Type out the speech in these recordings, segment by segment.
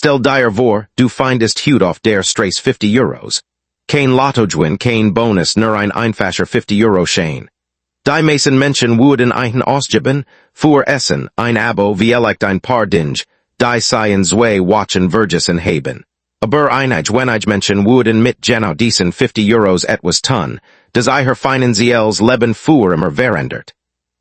Stel dir vor, du findest hut auf der Straße 50 Euros. Kein Lottogewinn, kein Bonus, nur ein Einfacher 50 Euro Schein. Die meisten Menschen würden einen ausgeben, für Essen, ein Abo, vielleicht ein paar Dinge, die seien zwei Watchen Vergessen haben. Aber wenige Menschen würden mit genau diesen 50 Euros etwas tun, das ihr finanzielles Leben für immer verändert.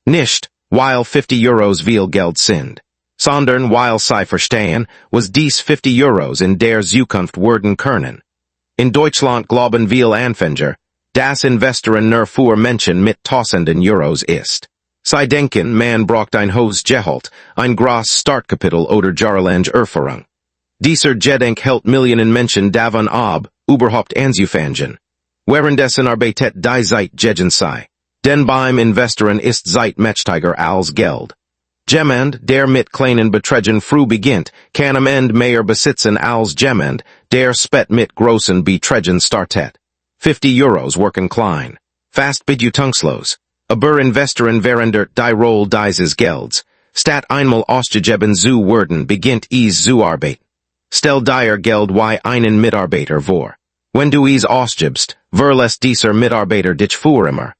Nicht, weil 50 Euros viel Geld sind, sondern weil sie verstehen, was dies 50 Euros in der Zukunft werden können. In Deutschland glauben viel Anfänger, das Investieren nur für Menschen mit tausenden Euros ist. Sie denken, man braucht ein hohes Gehalt, ein großes Startkapital oder jahrelange Erfahrung. Dieser Gedenk hält Millionen Menschen davon ab, überhaupt anzufangen. Währenddessen arbeitet die Zeit gegen sie. Denn beim Investieren ist Zeit mächtiger als Geld. Jemand, der mit kleinen Beträgen früh beginnt, kann am Ende mehr besitzen als jemand, der spät mit großen Beträgen startet. 50 Euros worken klein. Fast bedeutungslos. Aber Investieren verändert die Rolle dieses Gelds. Statt einmal ausgegeben zu werden, beginnt es zu arbeiten. Stell dir Geld wie einen Mitarbeiter vor. Wenn du es ausgibst, verlässt dieser Mitarbeiter dich für immer.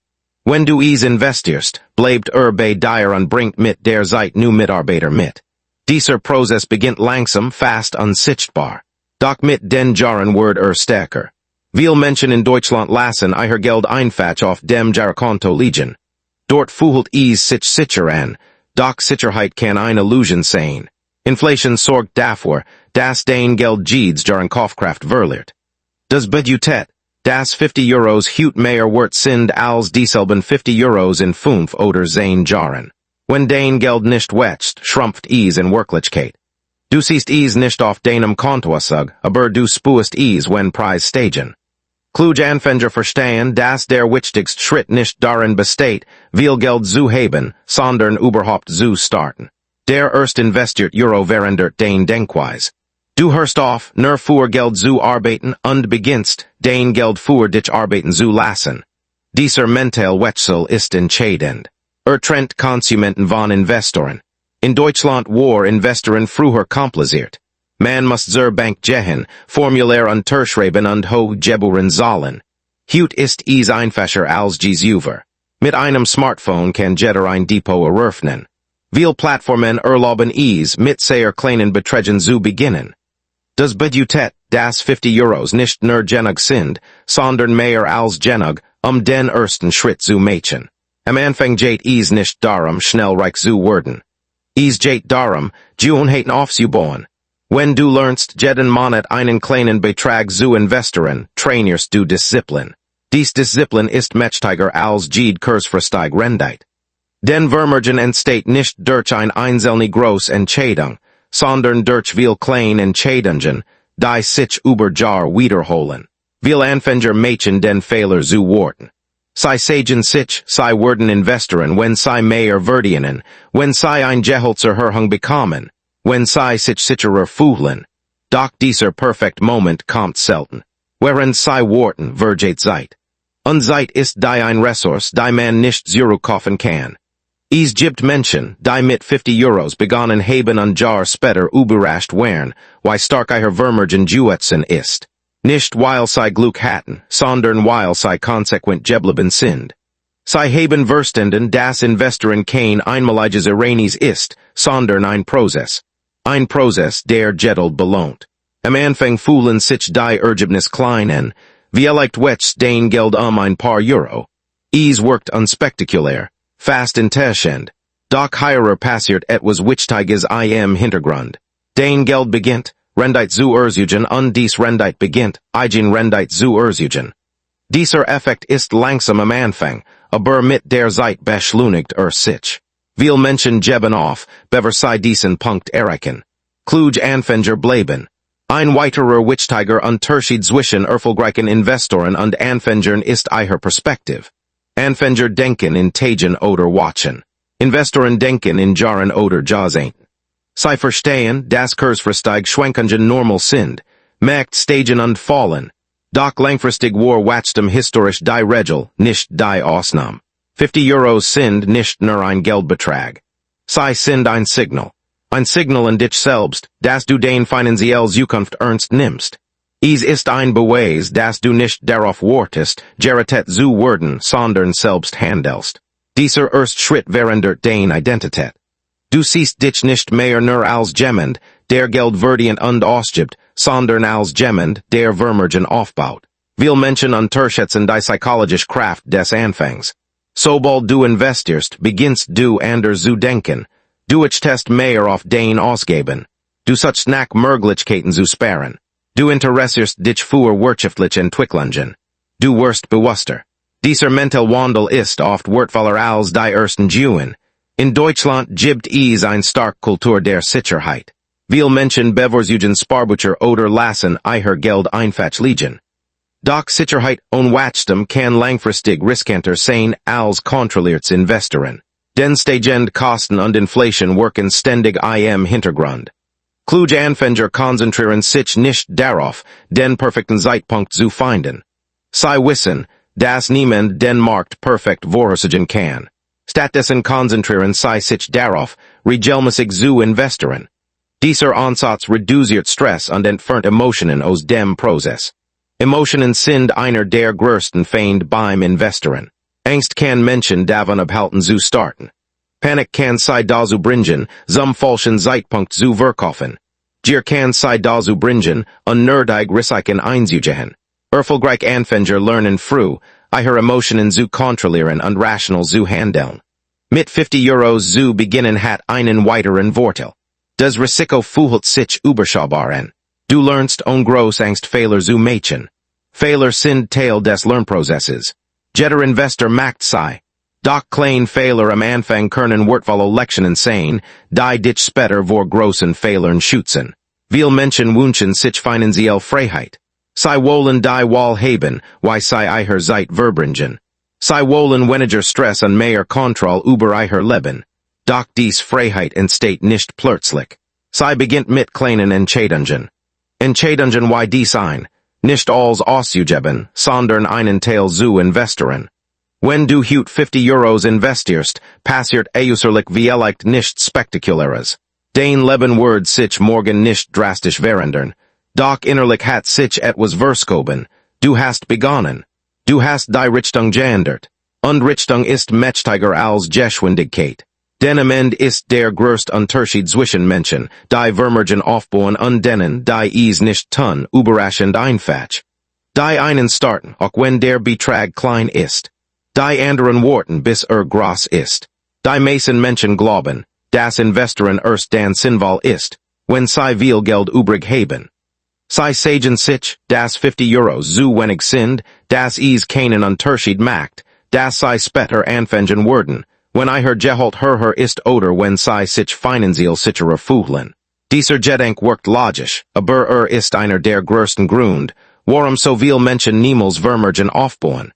Wenn du es investierst, bleibt bei dir und bringt mit der Zeit nu Mitarbeiter mit. Dieser Prozess beginnt langsam, fast unsichtbar. Doch mit den Jahren wird stärker. Viel Menschen in Deutschland lassen ihr Geld einfach auf dem Girokonto liegen. Dort fühlt es sich sicher an, doch Sicherheit kann eine Illusion sein. Inflation sorgt dafür, dass dein Geld jedes Jahr an Kaufkraft verliert. Das bedeutet, dass 50 Euros hut mehr wert sind als dieselben 50 Euros in 5 oder 10 Jahren. Wenn dein Geld nicht wächst, schrumpft es in Wirklichkeit. Du siehst es nicht auf deinem Kontoauszug, aber du spürst es wenn Preis steigen. Kluge Anfänger verstehen, dass der wichtigste Schritt nicht darin besteht, viel Geld zu haben, sondern überhaupt zu starten. Der erst investiert Euro verändert dein Denkweise. Du hörst auf, nur für Geld zu arbeiten und beginnst, dein Geld für dich arbeiten zu lassen. Dieser Mentalwechsel ist entscheidend. Trennt Konsumenten von Investoren. In Deutschland war Investieren früher kompliziert. Man muss zur Bank gehen, Formular unterschreiben und hochgeburen zahlen. Heut ist es einfacher als Gesuver. Mit einem Smartphone kann jeder ein Depot eröffnen. Viele Plattformen erlauben es, mit sehr kleinen Beträgen zu beginnen. Das bedeutet, dass 50 Euros nicht nur genug sind, sondern mehr als genug, den ersten Schritt zu machen. Am Anfang geht es nicht darum, schnell reich zu werden. Es geht darum, Gewohnheiten aufzubauen. Wenn du lernst, jeden Monat einen kleinen Betrag zu investieren, trainierst du Disziplin. Dies Disziplin ist mächtiger als jede kurzfristige Rendite. Den Vermögen entsteht nicht durch ein einzelne große Entscheidung, sondern durch viel kleine Entscheidungen, die sich über Jahre wiederholen. Viel Anfänger machen den Fehler zu werden. Sie sagen sich, sie werden investieren, wenn sie mehr verdienen, wenn sie ein Gehaltserhöhung bekommen, wenn sie sich sicherer fühlen. Doch dieser perfekte Moment kommt selten. Während sie warten, vergeht Zeit. Und Zeit ist die ein Ressource, die man nicht zurückkaufen kann. Es gibt Menschen, die mit 50 Euros begonnen haben und Jahre später überrascht waren, wie stark ihr Vermögen gewachsen ist. Nicht weil sie Glück hatten, sondern weil sie konsequent geblieben sind. Sie haben verstanden, dass Investieren kein einmaliges Ereignis ist, sondern ein Prozess. Ein Prozess, der Geduld belohnt. Am Anfang fühlen sich die Ergebnis klein an, vielleicht wächst dein Geld ein paar Euro. Es wirkt unspektakulär. Fast enttäuschend. Doch hier passiert etwas Wichtiges im Hintergrund. Dein Geld beginnt, Rendite zu erzielen und dies Rendite beginnt, eigen Rendite zu erzielen. Dieser Effekt ist langsam am Anfang, aber mit der Zeit beschleunigt sich. Viele Menschen geben auf, bevor sie diesen Punkt erreichen. Kluge Anfänger bleiben. Ein weiterer wichtiger Unterschied zwischen erfolgreichen Investoren und Anfängern ist ihre Perspektive. Anfänger denken in Tagen oder Watchen. Investoren denken in Jahren oder Jahrzehnten. Sie verstehen, dass kurzfristig Schwankungen normal sind, Marktsteigen und Fallen. Doch langfristig war Wachstum historisch die Regel, nicht die Ausnahme. 50 Euros sind nicht nur ein Geldbetrag. Sie sind ein Signal. Ein Signal und dich selbst, dass du dein Finanzielle Zukunft ernst nimmst. Ist ein Beweis, dass du nicht darauf wartest, Geratet zu werden, sondern selbst handelst. Dieser erste Schritt verändert deine Identität. Du siehst dich nicht mehr nur als jemand, der Geld verdient und ausgibt, sondern als jemand, der Vermögen aufbaut. Viele Menschen unterschätzen die psychologische Kraft des Anfangs. Sobald du investierst, beginnst du anders zu denken. Du achtest mehr auf dein Ausgeben. Du suchst nach Möglichkeiten zu sparen. Du interessierst dich für wirtschaftliche Entwicklungen. Du wirst bewusster. Dieser mental Wandel ist oft wertvoller als die ersten Juen. In Deutschland gibt es eine starke Kultur der Sicherheit. Viele Menschen bevorzugen Sparbucher oder lassen ihr Geld einfach liegen. Doch Sicherheit und Wachstum kann langfristig riskanter sein als kontrolliertes Investieren. Den steigende Kosten und Inflation wirken ständig im Hintergrund. Kluge Anfänger konzentrieren sich nicht darauf, den perfekten Zeitpunkt zu finden. Sie wissen, dass niemand den Markt perfekt vorhersagen kann. Stattdessen konzentrieren sie sich darauf, regelmäßig zu investieren. Dieser Ansatz reduziert Stress und entfernt Emotionen aus dem Prozess. Emotionen sind einer der größten Feinde beim Investieren. Angst kann Menschen davon abhalten zu starten. Panik kann sie dazu bringen, zum falschen Zeitpunkt zu verkaufen. Gier kann sie dazu bringen, unnötig Risiken einzugehen. Erfolgreich Anfänger lernen früh, ihre Emotionen zu kontrollieren und rational zu handeln. Mit 50 Euros zu beginnen hat einen weiteren Vorteil. Das Risiko fühlt sich überschaubar an. Du lernst groß Angst Fehler zu machen. Fehler sind Teil des Lernprozesses. Jeder Investor macht sie. Doch kleine Fehler am Anfang können wertvolle Lektionen sein, die dich später vor großen Fehlern schützen. Viele Menschen wünschen sich finanzielle Freiheit. Sie wollen die Wahl haben, wie sie ihr Zeit verbringen. Sie wollen weniger Stress und mehr Kontrolle über ihr Leben. Doch dies Freiheit entsteht nicht plötzlich. Sie beginnt mit kleinen Entscheidungen. Entscheidungen wie dies ein, nicht als auszugeben, sondern einen Teil zu investieren. Wenn du heute 50 Euros investierst, passiert äußerlich vielleicht nichts Spektakuläres. Dein Leben wird sich morgen nicht drastisch verändern. Doch innerlich hat sich etwas verschoben. Du hast begonnen. Du hast die Richtung geändert. Und Richtung ist mächtiger als Geschwindigkeit. Denn am Ende ist der größte Unterschied zwischen Menschen, die Vermögen aufbauen und denen, die es nicht tun, überraschend einfach. Die einen starten, auch wenn der Betrag klein ist. Die anderen warten, bis groß ist. Die meisten Menschen glauben, dass Investieren erst dann sinnvoll ist, wenn sie viel Geld übrig haben. Sie sagen sich, dass 50 Euros zu wenig sind, dass es keinen Unterschied macht, dass sie später anfangen werden, wenn ihr Gehalt höher ist oder wenn sie sich finanziell sicherer fühlen. Dieser Gedanke wirkt logisch, aber ist einer der größten Gründe, warum so viele Menschen niemals Vermögen aufbauen.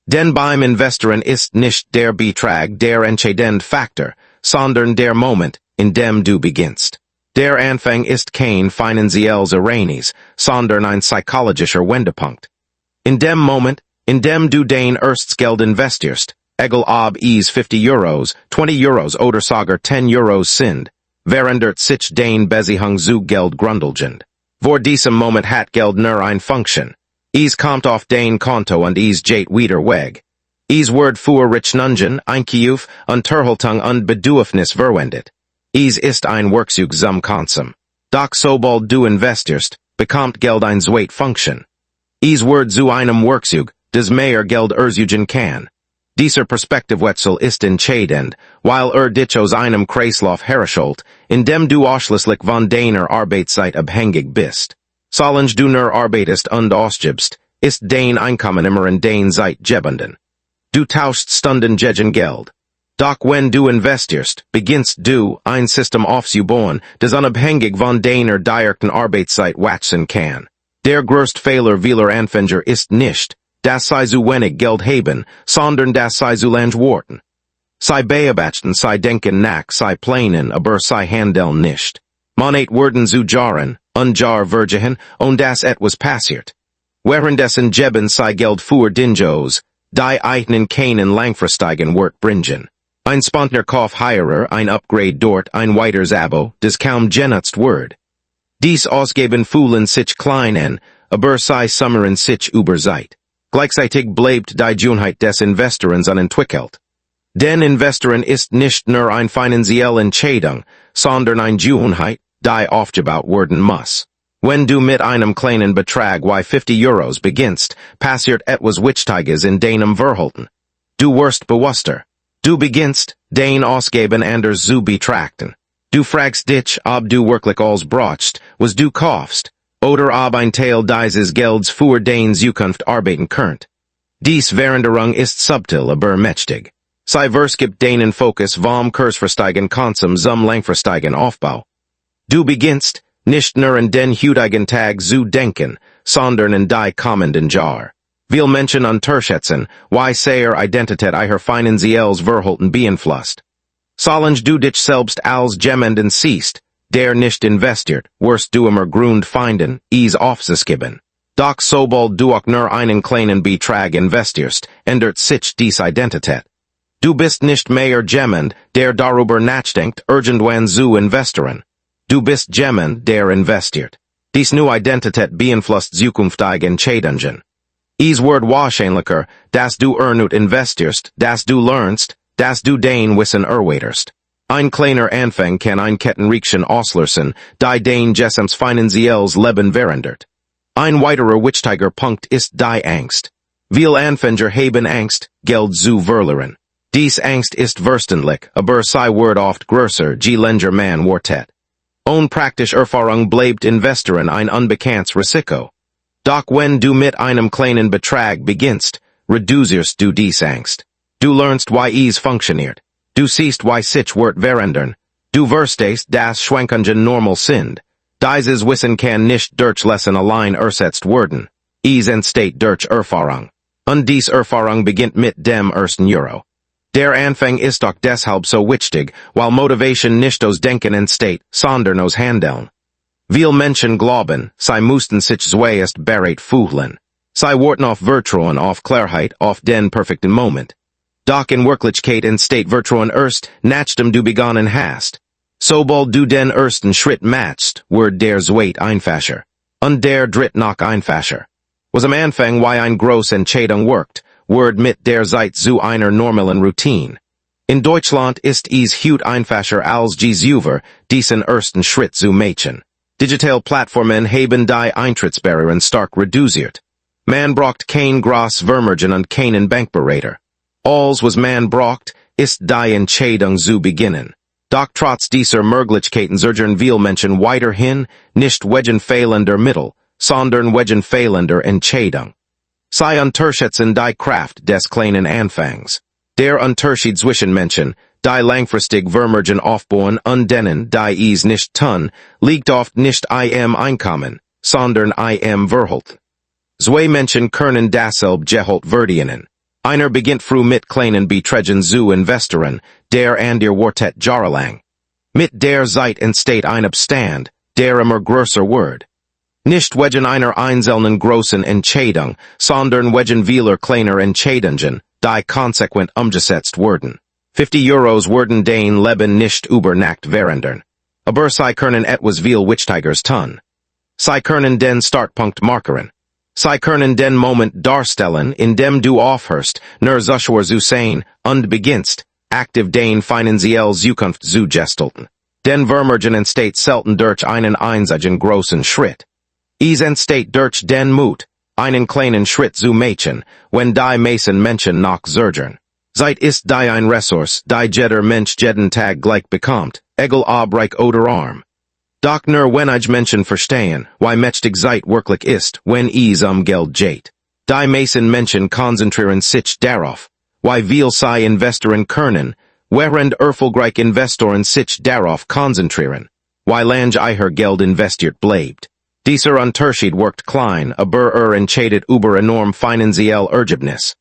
Denn beim Investieren ist nicht der Betrag der entscheidende Faktor, sondern der Moment, in dem du beginnst. Der Anfang ist kein finanzielles Ereignis, sondern ein psychologischer Wendepunkt. In dem Moment, in dem du dein erstes Geld investierst, egal ob es 50 Euros, 20 Euros oder sogar 10 Euros sind, verändert sich dein Beziehung zu Geld grundlegend. Vor diesem Moment hat Geld nur eine Funktion. Es kommt auf dein Konto und es geht wieder weg. Es wird für Rechnungen, Einkauf, Unterhaltung und Bedürfnis verwendet. Es ist ein Werkzeug zum Konsum. Doch sobald du investierst, bekommt Geld eine zweite Funktion. Es wird zu einem Werkzeug, das mehr Geld erzeugen kann. Dieser Perspektivwechsel ist entscheidend, weil dich aus einem Kreislauf herstellt, in dem du ausschließlich von deiner Arbeitszeit abhängig bist. Solange du nur arbeitest und ausgibst, ist dein Einkommen immer in dein Zeit gebunden. Du tauschst Stunden gegen Geld. Doch wenn du investierst, beginnst du ein System aufzubauen, das unabhängig von deiner direkten Arbeitszeit wachsen kann. Der größte Fehler vieler Anfänger ist nicht, dass sie zu wenig Geld haben, sondern dass sie zu lange warten. Sie beobachten, sie denken nach, sie planen, aber sie handeln nicht. Man werden zu Jahren, Jahr vergehen, und das etwas passiert. Währenddessen geben sie Geld für Dingos, die einen keinen langfristigen Wert bringen. Ein Spontner Kauf heirer, ein Upgrade dort, ein weiters Abo, des kaum genutzt Word. Dies ausgeben Fuhlen sich kleinen, aber sei Summeren sich über Zeit. Gleichzeitig bleibt die Gewohnheit des Investorens unentwickelt. Den Investoren ist nicht nur ein finanzielle Entscheidung, sondern eine Gewohnheit, die aufgebaut werden muss. Wenn du mit einem kleinen Betrag wie 50 Euros beginnst, passiert etwas Wichtiges in deinem Verhalten. Du wirst bewusster. Du beginnst, den Ausgeben anders zu betrachten. Du fragst dich, ob du wirklich alles brauchst, was du kaufst, oder ob ein Teil dieses Gelds für deine Zukunft arbeiten könnt. Dies Veränderung ist subtil aber mächtig. Sei gibt deinen Fokus vom kurzfristigen Konsum zum langfristigen Aufbau. Du beginnst, nicht nur in den heutigen Tag zu denken, sondern in die kommenden Jahr. Viele Menschen unterschätzen, wie sehr Identität ihr finanzielles Verhalten beeinflusst. Solange du dich selbst als jemanden siehst, der nicht investiert, wirst du immer Grund finden, es aufzugeben. Doch sobald du auch nur einen kleinen Betrag investierst, ändert sich diese Identität. Du bist nicht mehr jemand, der darüber nachdenkt, irgendwann zu investieren. Du bist jemand, der investiert. Dies neue Identität beeinflusst zukünftige Entscheidungen. Es wird wahrscheinlicher, dass du investierst, dass du lernst, dass du dein Wissen erweiterst. Ein kleiner Anfang kann ein Kettenreaktion auslösen, die dein gesamtes finanzielles Leben verändert. Ein weiterer wichtiger Punkt ist die Angst. Viele Anfänger haben Angst, Geld zu verlieren. Dies Angst ist verständlich, aber sie wird oft größer, je länger man wartet. Ohne praktische Erfahrung bleibt Investieren ein unbekanntes Risiko. Doch wenn du mit einem kleinen Betrag beginnst, reduzierst du dies Angst. Du lernst, wie es funktioniert. Du siehst, wie sich wird verändern. Du verstehst, dass Schwankungen normal sind. Dieses Wissen kann nicht durch Lesson allein ersetzt werden. Es entsteht durch Erfahrung. Und dies Erfahrung beginnt mit dem ersten Euro. Der Anfang ist auch deshalb so wichtig, weil Motivation nicht aus Denken entsteht, sondern aus Handeln. Viele Menschen glauben, sie müssten sich zuerst bereit fühlen. Sie warten auf Vertrauen, auf Klarheit, auf den perfekten Moment. Doch in Wirklichkeit entsteht Vertrauen erst, nachdem du begonnen hast. Sobald du den ersten Schritt machst, wird der zweite einfacher. Und der dritte noch einfacher. Was am Anfang wie ein große Entscheidung wirkt, wird mit der Zeit zu einer normalen Routine. In Deutschland ist es heute einfacher als je diesen ersten Schritt zu machen. Digital Plattformen haben die Eintrittsbarrieren stark reduziert. Man braucht kein groß Vermögen und keinen Bankberater. Alles was man braucht, ist die Entscheidung zu beginnen. Doch trotz dieser Möglichkeiten surgen viele Menschen weiterhin nicht wegen fehlender Mittel, sondern wegen fehlender Entscheidung. Sie unterschätzen die Kraft des kleinen Anfangs. Der Unterschied zwischen Menschen, die langfristig Vermögen aufbauen und denen, die es nicht tun, liegt oft nicht im Einkommen, sondern im Verhalten. Zwei Menschen können dasselbe Gehalt verdienen. Einer beginnt früh mit kleinen Beträgen zu investieren, der andere wartet jahrelang. Mit der Zeit entsteht ein Abstand, der immer größer wird. Nicht wegen einer einzelnen großen Entscheidung, sondern wegen vieler kleiner Entscheidungen, die konsequent umgesetzt werden. 50 Euros werden dein Leben nicht über Nacht verändern. Aber sie können etwas viel Wichtigeres tun. Sie können den Startpunkt markeren. Sie können den Moment darstellen, in dem du aufhörst, nur solcher zu sein, und beginnst, aktiv dein finanzielle Zukunft zu gestalten. Den Vermögen entsteht selten durch einen einzigen großen Schritt. Es entsteht durch den Mut, einen kleinen Schritt zu machen, wenn die meisten Menschen noch zögern. Zeit ist die ein Ressource, die jeder Mensch jeden Tag gleich bekommt, egal ob reich oder arm. Doch nur wenige Menschen verstehen, wie mächtig Zeit wirklich ist, wenn es Geld geht. Die meisten Menschen konzentrieren sich darauf, wie viel sie investieren können, während erfolgreich Investoren sich darauf konzentrieren, wie lange ihr Geld investiert bleibt. Dieser Unterschied wirkt klein, aber entscheidet über enorm finanzielle Ergebnis.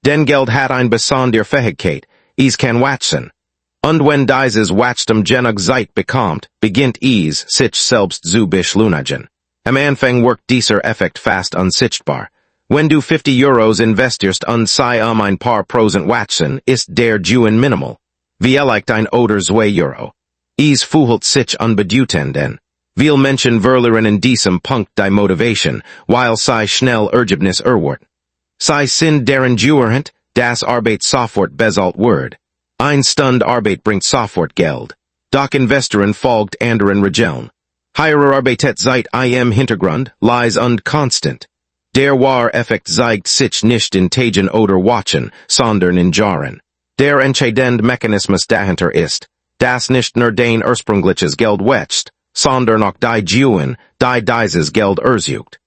Denn Geld hat eine besondere Fähigkeit, es kann wachsen. Und wenn dieses Wachstum genug Zeit bekommt, beginnt es, sich selbst zu beschleunigen. Am Anfang wirkt dieser Effekt fast unsichtbar. Wenn du 50 Euros investierst und sie ein paar Prozent wachsen, ist der Gewinn minimal. Wie dein oder 2 Euro. Is fuhlt sich unbedutenden. Viel Menschen verlieren in diesem Punkt die Motivation, weil sie schnell Ergebnis erwarten. Sie sind deren Duerhent, das Arbeit sofort bezahlt wird. Ein Stund Arbeit bringt sofort Geld. Doch Investieren folgt anderen Regeln. Higher Arbeitet seit im Hintergrund, lies und constant. Der war Effekt zeigt sich nicht in Tagen oder Wochen, sondern in Jahren. Der entscheidende Mechanismus dahinter ist, dass nicht nur dein ursprüngliches Geld wächst, sondern auch die Juen, die dieses Geld ersucht.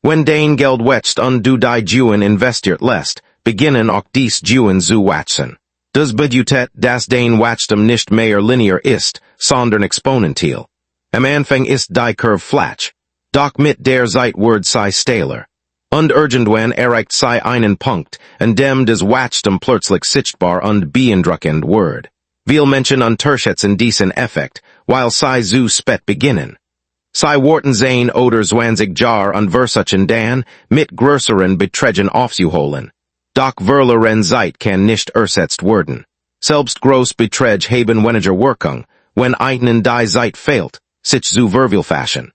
Wenn dein Geld wächst und du die Juen investiert lässt, beginnen auch dies Juen zu wachsen. Das bedeutet, dass dein Wachstum nicht mehr linear ist, sondern exponentiell. Am Anfang ist die Curve flach. Doch mit der Zeit wird sie steiler. Und irgendwann erreicht sie einen Punkt, an dem das Wachstum plötzlich sichtbar und beeindruckend wird. Viel Menschen unterschätzen diesen Effekt, weil sie zu spät beginnen. Sie warten 10 oder 20 Jahre und versuchen dann, mit größeren Beträgen aufzuholen. Doch verloren Zeit kann nicht ersetzt werden. Selbst groß Beträge haben weniger Wirkung, wenn einen die Zeit fehlt, sich zu vervielfachen.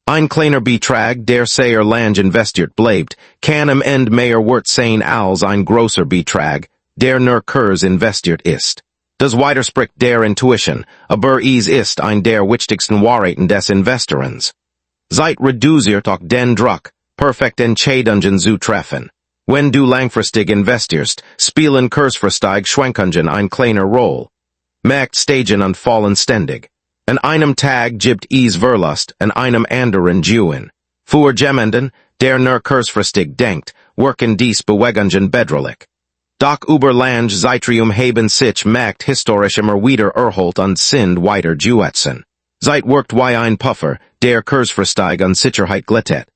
Ein kleiner Betrag, der sehr lang investiert bleibt, kann am Ende mehr wert sein als ein großer Betrag, der nur kurz investiert ist. Das widerspricht der Intuition, aber es ist ein der wichtigsten Wahrheiten des Investierens. Zeit reduziert auch den Druck, perfekt Entscheidungen zu treffen. Wenn du langfristig investierst, spielen kurzfristig Schwankungen eine kleine Rolle. Markt steigen und fallen ständig. An einem Tag gibt es Verlust, an einem anderen Juen. Für jemanden, der nur kurzfristig denkt, wirken dies Bewegungen bedrohlich. Doch über lange Zeitraum haben sich Markt historisch immer wieder erholt und sind weiter juetzen. Zeit wirkt wie ein Puffer, der kurzfristig an Sicherheit glättet.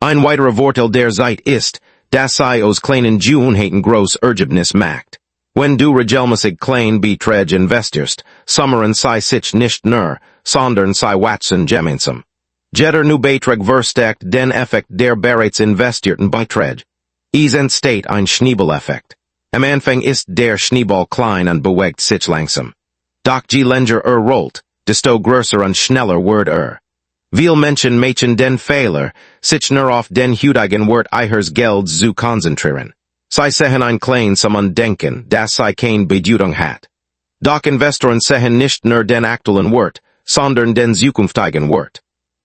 Ein weiterer Vorteil der Zeit ist, dass sie aus kleinen Gewohnheiten groß Ergebnis macht. Wenn du regelmäßig klein Beträge investierst, summeren sie sich nicht nur, sondern sie wachsen gemeinsam. Jeder nu Betrag verstärkt den Effekt der bereits investierten Beträge. Es entsteht ein Schneeballeffekt. Am Anfang ist der Schneeball klein und bewegt sich langsam. Doch je länger rollt, desto größer und schneller wird. Viel Menschen machen den Fehler, sich nur auf den heutigen Wert ihres Gelds zu konzentrieren. Sie sehen ein klein Summen denken, dass sie keine Bedeutung hat. Doch Investoren sehen nicht nur den aktuellen Wert, sondern den zukünftigen Wert.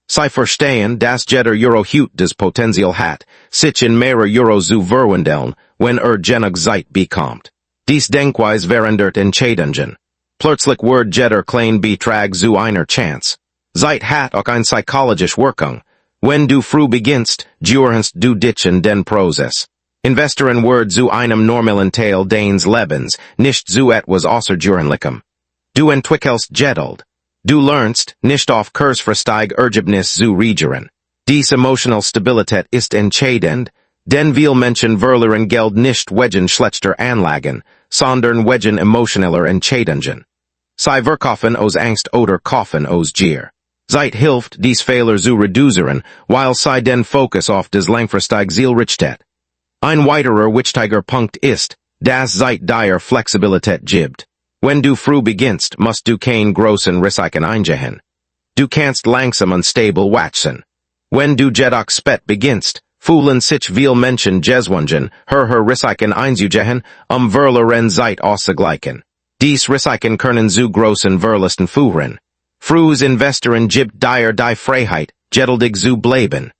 Sie verstehen, dass jeder Euro heute das Potenzial hat, sich in mehrere Euro zu verwandeln, wenn genug Zeit bekommt. Dies Denkweise verändert Entscheidungen. Plötzlich wird jeder klein Betrag zu einer Chance. Zeit hat auch eine psychologische Wirkung. Wenn du früh beginnst, gehörst du dich in den Prozess. Investieren wird zu einem normalen Teil deines Lebens, nicht zu etwas außergewöhnlichem. Du entwickelst Geduld. Du lernst, nicht auf kurzfristig Ergebnis zu reagieren. Dies emotional Stabilität ist entscheidend, denn viele Menschen verlieren Geld nicht wegen schlechter Anlagen, sondern wegen emotioneller Entscheidungen. Sie verkaufen aus Angst oder kaufen aus Gier. Zeit hilft, dies Fehler zu reduzieren, weil sie den Fokus auf das langfristig Ziel richtet. Ein weiterer wichtiger Punkt ist, dass Zeit dir Flexibilität gibt. Wenn du früh beginnst, musst du kein großen Risiken eingehen. Du kannst langsam und stabil wachsen. Wenn du jedoch spät beginnst, fühlen sich viele Menschen gezwungen, Risiken einzugehen, verloren Zeit auszugleichen. Dies Risiken können zu großen Verlusten führen. Frühes Investieren gibt dir die Freiheit, geduldig zu bleiben.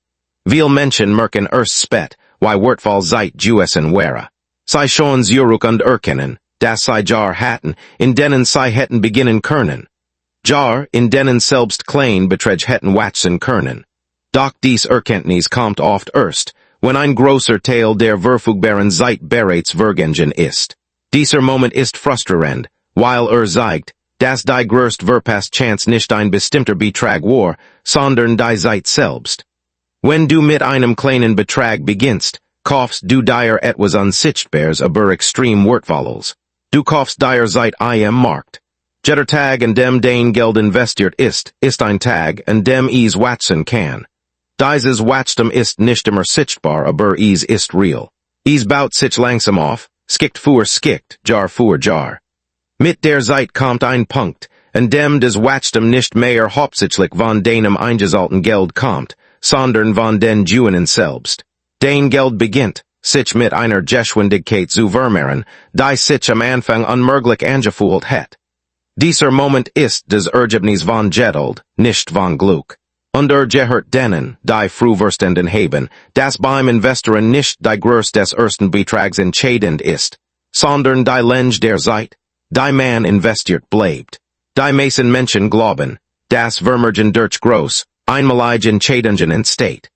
Viele Menschen merken erst spät, wie wertvoll Zeit juessen wäre. Sie schon zurück und erkennen, dass sie Jar hatten, in denen sie hätten beginnen können. Jar, in denen selbst klein Beträge hätten wachsen können. Doch dies Erkenntnis kommt oft erst, wenn ein großer Teil der verfügbaren Zeit bereits vergangen ist. Dieser Moment ist frustrierend, weil zeigt, dass die größte Verpasschance nicht ein bestimmter Betrag war, sondern die Zeit selbst. Wenn du mit einem kleinen Betrag beginnst, kaufst du dir etwas Unsichtbares aber extrem wertvolles. Du kaufst dir Zeit im Markt. Jeder Tag an dem dein Geld investiert ist ein Tag an dem es wachsen kann. Dieses Wachstum ist nicht immer sichtbar, aber es ist real. Es baut sich langsam auf, Skikt für Skikt, Jar für Jar. Mit der Zeit kommt ein Punkt, an dem des Wachstum nicht mehr hauptsächlich von deinem eingezahlten Geld kommt, sondern von den Gewinn selbst. Dein Geld beginnt, sich mit einer Geschwindigkeit zu vermehren, die sich am Anfang unmöglich angefühlt hat. Dieser Moment ist des Ergebnis von Geduld, nicht von Glück. Und gehört denen, die frühverstanden haben, dass beim Investieren nicht die Größe des ersten Betrags entscheidend ist, sondern die Länge der Zeit, die man investiert bleibt. Die meisten Menschen glauben, dass Vermögen durch groß, einmalige Entscheidungen entsteht.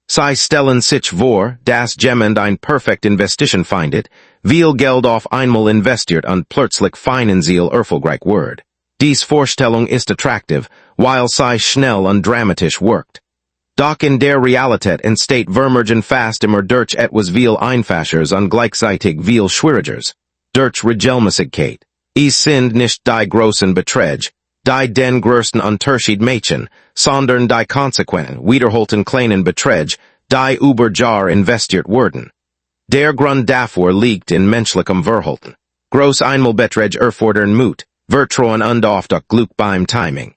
Sie stellen sich vor, dass jemand ein perfekt Investition findet, viel Geld auf einmal investiert und plötzlich finanziell erfolgreich wird. Dies Vorstellung ist attraktiv, weil sie schnell und dramatisch wirkt. Doch in der Realität entsteht Vermögen fast immer durch etwas viel einfachers und gleichzeitig viel schwierigers. Durch Regelmäßigkeit. Es sind nicht die großen Beträge, die den größten Unterschied machen, sondern die konsequenten, wiederholten kleinen Beträge, die über Jahre investiert werden. Der Grund dafür liegt in menschlichem Verhalten. Groß Einmalbeträge erfordern Mut, Vertrauen und oft auch Glück beim Timing.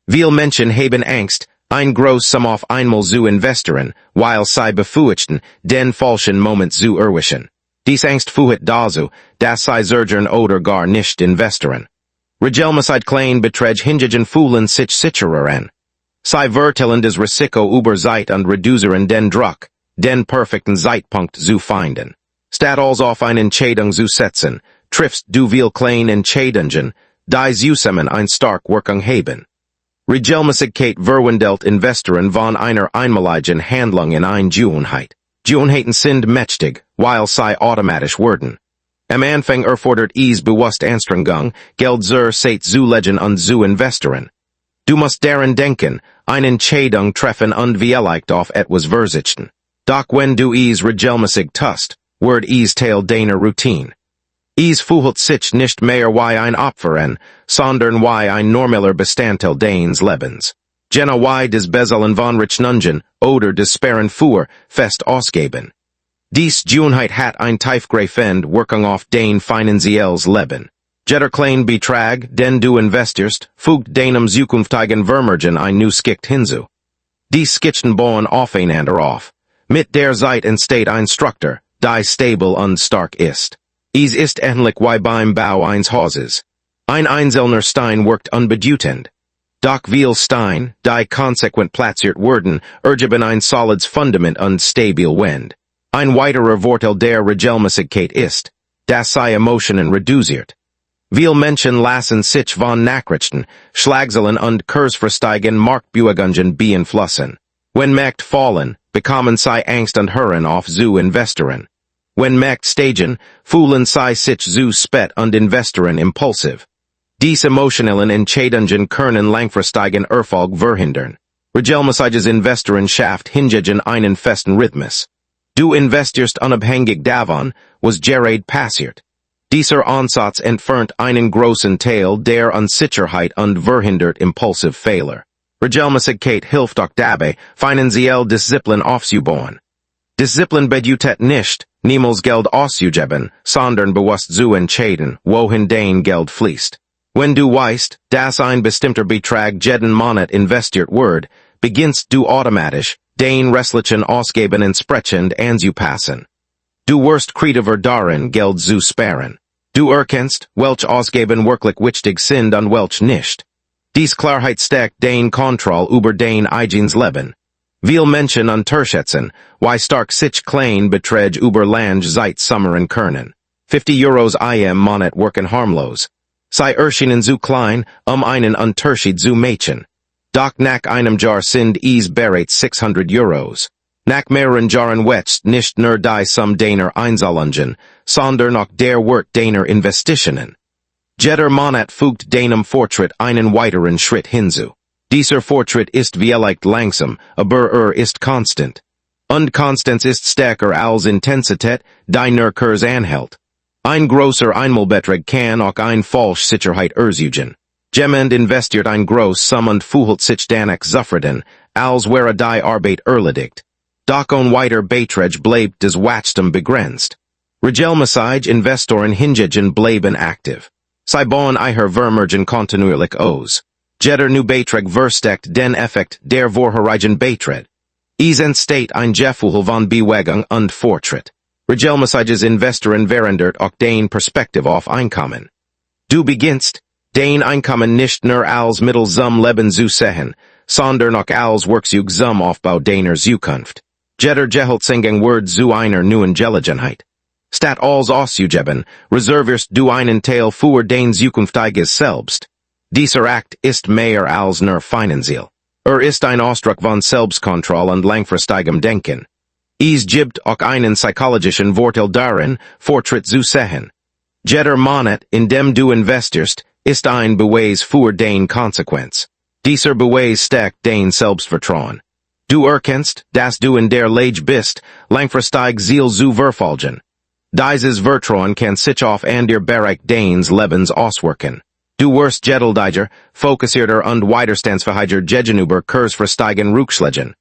Viele Menschen haben Angst, ein groß Sum auf einmal zu investieren, weil sie befürchten, den falschen Moment zu erwischen. Dies Angst führt dazu, dass sie zögern oder gar nicht investieren. Regelmäßig kleine Beträge hingegen fühlen sich sicherer an. Sie vertellen das Risiko über Zeit und reduzieren den Druck, den perfekten Zeitpunkt zu finden. Statt als auf eine Entscheidung zu setzen, triffst du viel kleine Entscheidungen, die zusammen eine starke Wirkung haben. Regelmäßigkeit verwandelt Investieren von einer einmaligen Handlung in eine Gewohnheit. Gewohnheiten sind mächtig, weil sie automatisch werden. Am Anfang erfordert es bewusst Anstrengung, Geld zur Zeit zu legen und zu investieren. Du musst daran denken, eine Entscheidung treffen und vielleicht auf etwas verzichten. Doch wenn du es regelmäßig tust, wird es Teil deiner Routine. Es fühlt sich nicht mehr wie ein Opfer an, sondern wie ein normaler Bestandteil deines Lebens. Jena wie des Bezahlen von Rechnungen oder des Sparen für fest ausgeben. Dies Gewohnheit hat ein tiefgreifende Wirkung auf dein finanzielles Leben. Jeder kleine Betrag, den du investierst, fügt deinem zukünftigen Vermögen ein Neuskikt hinzu. Dies Skizzen bauen aufeinander auf. Mit der Zeit entsteht ein Struktur, die stabil und stark ist. Es ist ähnlich wie beim Bau eines Hauses. Ein einzelner Stein wirkt unbedeutend. Doch viel Stein, die konsequent platziert werden, ergeben ein solides Fundament und stabil Wind. Ein weiterer Vorteil der Regelmäßigkeit ist, dass sie Emotionen reduziert. Viele Menschen lassen sich von Nachrichten, Schlagzeilen und kurzfristigen Marktbewegungen beeinflussen. Wenn Märkte fallen, bekommen sie Angst und hören auf zu investieren. Wenn Märkte steigen, fühlen sie sich zu spät und investieren impulsiv. Diese emotionellen Entscheidungen können langfristigen Erfolg verhindern. Regelmäßiges Investieren schafft hingegen einen festen Rhythmus. Du investierst unabhängig davon, was gerade passiert. Dieser Ansatz entfernt einen großen Teil der Unsicherheit und verhindert impulsive Fehler. Regelmäßigkeit hilft auch dabei, finanziell Disziplin aufzubauen. Disziplin bedeutet nicht, niemals Geld auszugeben, sondern bewusst zu entscheiden, wohin dein Geld fließt. Wenn du weißt, dass ein bestimmter Betrag jeden Monat investiert wird, beginnst du automatisch, den restlichen Ausgaben entsprechend anzupassen. Du wirst kreativer darin, Geld zu sparen. Du erkennst, welche Ausgaben wirklich wichtig sind und welche nicht. Dies Klarheit stärkt den Kontroll über dein eigenes Leben. Viele Menschen unterschätzen, wie stark sich kleine Beträge über lange Zeit summern können. 50 Euros im Monat wirken harmlos. Sie erscheinen zu klein, einen Unterschied zu machen. Doch nach einem Jahr sind es bereits 600 Euros. Nach mehreren Jahren wächst nicht nur die Summe deiner Einzahlungen, sondern auch der Wert deiner Investitionen. Jeder Monat fügt deinem Fortschritt einen weiteren Schritt hinzu. Dieser Fortschritt ist vielleicht langsam, aber ist konstant. Und Konstanz ist stärker als Intensität, die nur kurz anhält. Ein großer Einmalbetrag kann auch ein falsche Sicherheit erzeugen. Jemand investiert ein groß Sum und fühlt sich danach zufrieden, als wäre die Arbeit erledigt. Doch ein weiter Betrag bleibt des Wachstum begrenzt. Regelmäßig Investoren hingegen bleiben aktiv. Sibon iher vermergen kontinuerlich os. Jeder nu Betrag versteckt den Effekt der Vorherigen Betred. En state ein Gefühl von Bewegung und Fortschritt. Regelmäßiges Investieren verändert auch dein Perspektive auf Einkommen. Du beginnst, dein Einkommen nicht nur als Mittel zum Leben zu sehen, sondern auch als Werkzeug zum Aufbau deiner Zukunft. Jeder Gehaltseingang wird zu einer neuen Gelegenheit. Statt als auszugeben, reservierst du einen Teil für dein zukünftiges Selbst. Dieser Akt ist mehr als nur finanziell. Ist ein Ausdruck von Selbstkontrolle und langfristigem Denken. Es gibt auch einen psychologischen Vorteil darin, Fortschritt zu sehen. Jeder Monat, in dem du investierst, ist ein Beweis für deine Konsequenz. Dieser Beweis stärkt dein Selbstvertrauen. Du erkennst, dass du in der Lage bist, langfristig Ziel zu verfolgen. Dieses Vertrauen kann sich auf der Bereich deines Lebens auswirken. Du wirst geduldiger, fokussierter und widerstandsfähiger gegenüber kurzfristigen Rückschlägen.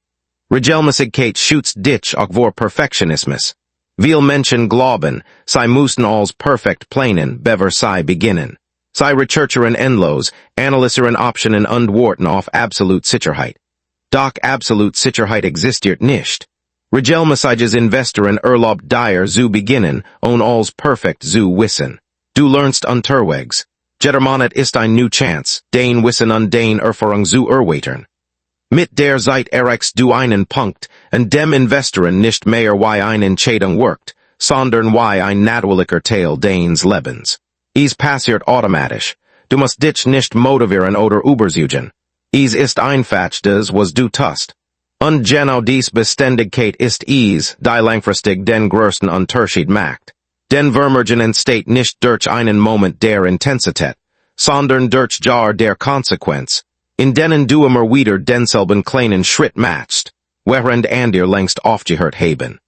Regelmäßigkeit schützt dich auch vor Perfektionismus. Viele Menschen glauben, sie müssen als perfekt planen, bevor sie beginnen. Sie recherchieren endlos, analysieren Optionen und warten auf absolute Sicherheit. Doch absolute Sicherheit existiert nicht. Regelmäßiges Investieren erlaubt dir zu beginnen, ohne als perfekt zu wissen. Du lernst unterwegs. Jeder Monat ist ein new Chance, dein Wissen und deine Erfahrung zu erweitern. Mit der Zeit erreichst du einen Punkt, an dem Investieren nicht mehr wie eine Entscheidung wirkt, sondern wie ein natürlicher Teil deines Lebens. Es passiert automatisch. Du musst dich nicht motivieren oder überzeugen. Es ist einfach das, was du tust. Und genau dies Beständigkeit ist es, die langfristig den größten Unterschied macht. Den Vermögen entsteht nicht durch einen Moment der Intensität, sondern durch Jahr der Konsequenz, in denen du immer wieder denselben kleinen Schritt machst, während andere längst aufgehört haben.